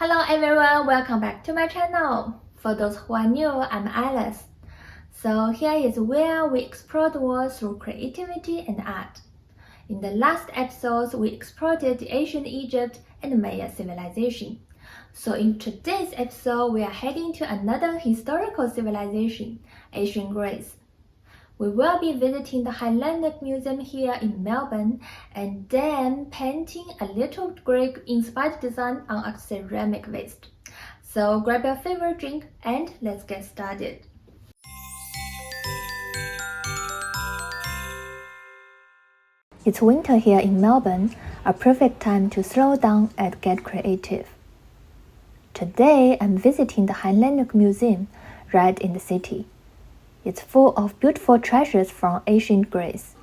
Hello everyone, welcome back to my channel. For those who are new, I'm Alice. So here is where we explore the world through creativity and art. In the last episodes, we explored the ancient Egypt and Maya civilization. So in today's episode, we are heading to another historical civilization, ancient Greece. We will be visiting the Hellenic Museum here in Melbourne and then painting a little Greek-inspired design on a ceramic vase. So grab your favorite drink and let's get started. It's winter here in Melbourne, a perfect time to slow down and get creative. Today I'm visiting the Hellenic Museum right in the city. It's full of beautiful treasures from ancient Greece.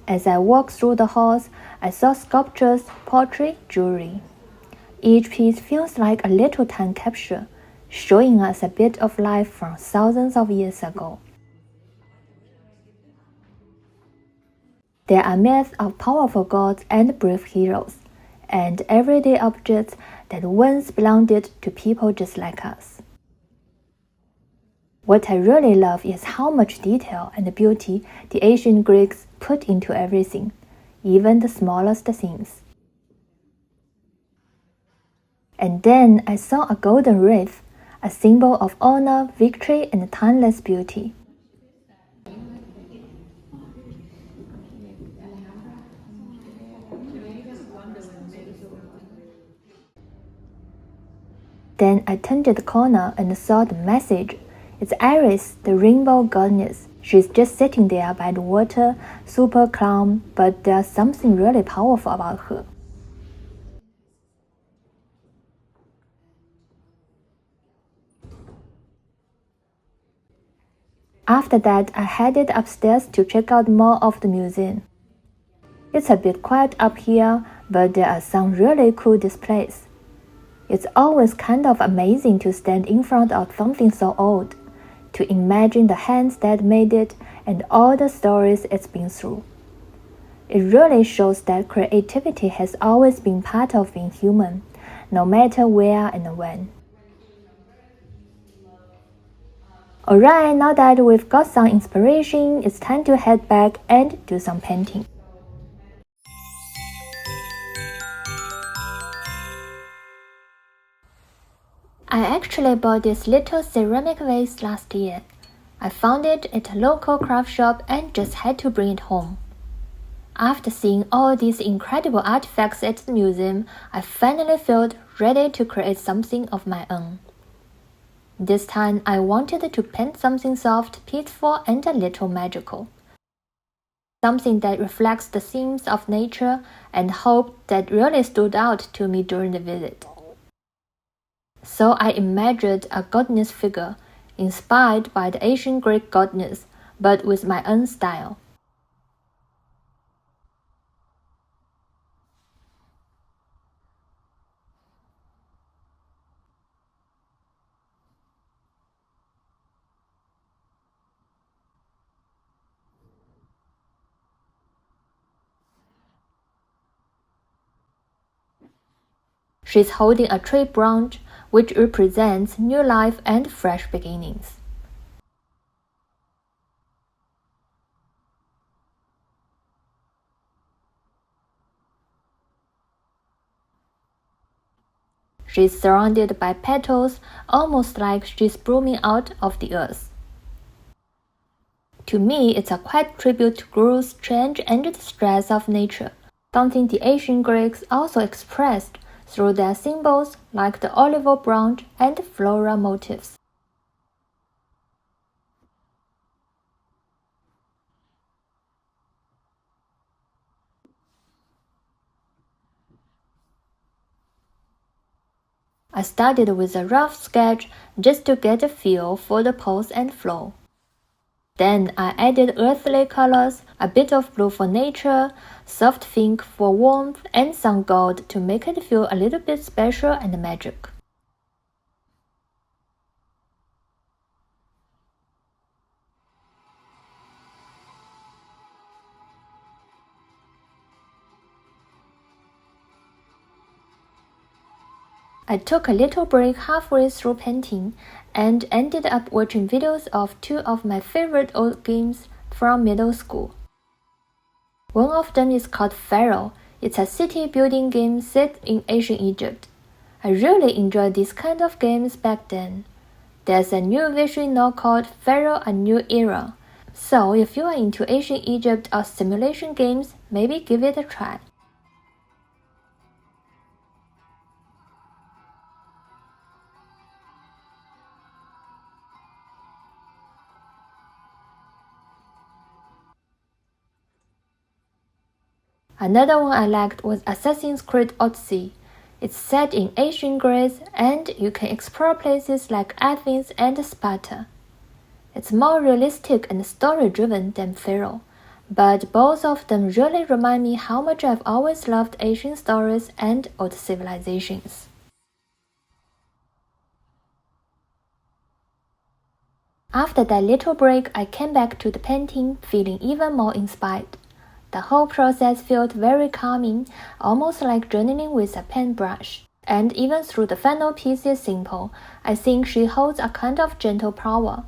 As I walked through the halls, I saw sculptures, pottery, jewelry. Each piece feels like a little time capsule, showing us a bit of life from thousands of years ago. There are myths of powerful gods and brave heroes, and everyday objects that once belonged to people just like us. What I really love is how much detail and beauty the ancient Greeks put into everything, even the smallest things. And then I saw a golden wreath, a symbol of honor, victory, and timeless beauty. Then I turned the corner and saw the message. It's Iris, the rainbow goddess. She's just sitting there by the water, super calm, but there's something really powerful about her. After that, I headed upstairs to check out more of the museum. It's a bit quiet up here, but there are some really cool displays. It's always kind of amazing to stand in front of something so old, to imagine the hands that made it and all the stories it's been through. It really shows that creativity has always been part of being human, no matter where and when. Alright, now that we've got some inspiration, it's time to head back and do some painting. I actually bought this little ceramic vase last year. I found it at a local craft shop and just had to bring it home. After seeing all these incredible artifacts at the museum, I finally felt ready to create something of my own. This time I wanted to paint something soft, peaceful, and a little magical. Something that reflects the themes of nature and hope that really stood out to me during the visit. So I imagined a goddess figure, inspired by the ancient Greek goddess, but with my own style. She's holding a tree branch, which represents new life and fresh beginnings. She's surrounded by petals, almost like she's blooming out of the earth. To me, it's a quiet tribute to growth, change, and the stress of nature, something the ancient Greeks also expressed through their symbols like the olive branch and floral motifs. I started with a rough sketch just to get a feel for the pose and flow. Then I added earthly colors, a bit of blue for nature, soft pink for warmth, and some gold to make it feel a little bit special and magic. I took a little break halfway through painting and ended up watching videos of two of my favorite old games from middle school. One of them is called Pharaoh. It's a city building game set in ancient Egypt. I really enjoyed this kind of games back then. There's a new version now called Pharaoh A New Era. So if you are into ancient Egypt or simulation games, maybe give it a try. Another one I liked was Assassin's Creed Odyssey. It's set in ancient Greece and you can explore places like Athens and Sparta. It's more realistic and story-driven than Pharaoh, but both of them really remind me how much I've always loved ancient stories and old civilizations. After that little break, I came back to the painting feeling even more inspired. The whole process felt very calming, almost like journaling with a paintbrush. And even though the final piece is simple, I think she holds a kind of gentle power.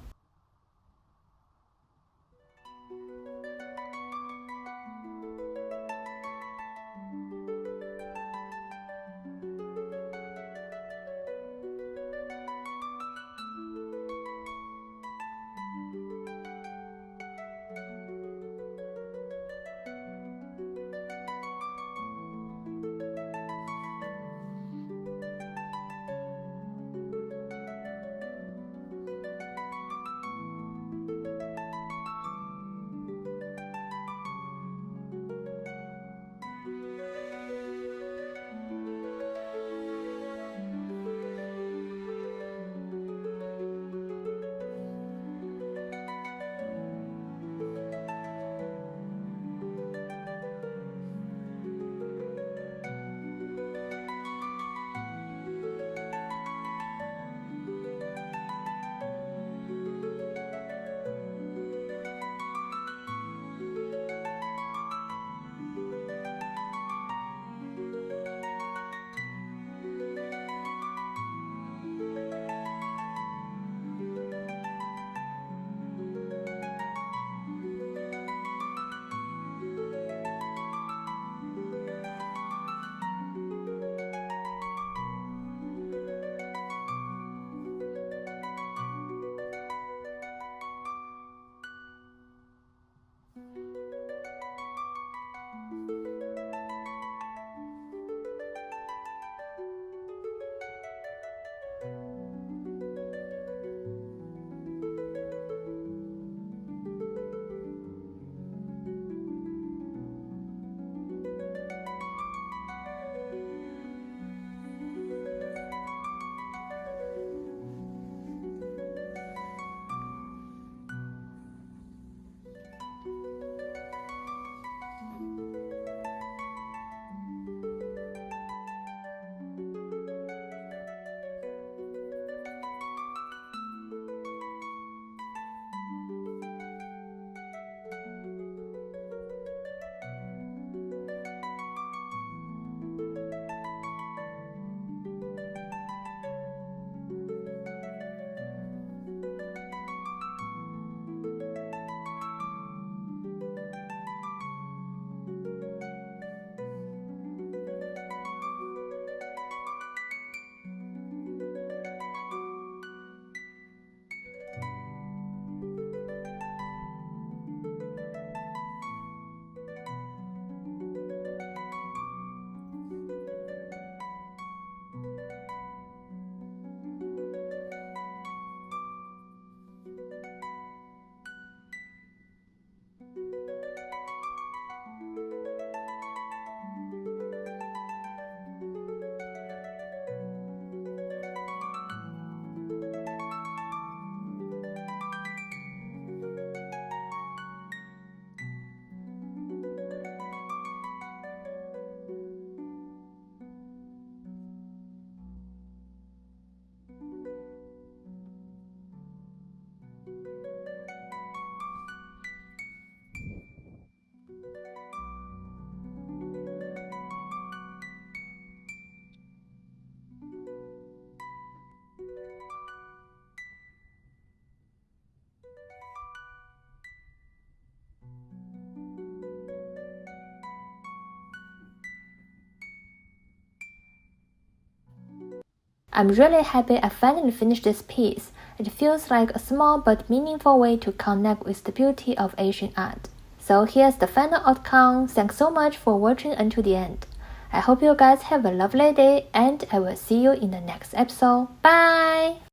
I'm really happy I finally finished this piece. It feels like a small but meaningful way to connect with the beauty of Asian art. So here's the final outcome. Thanks so much for watching until the end. I hope you guys have a lovely day and I will see you in the next episode. Bye!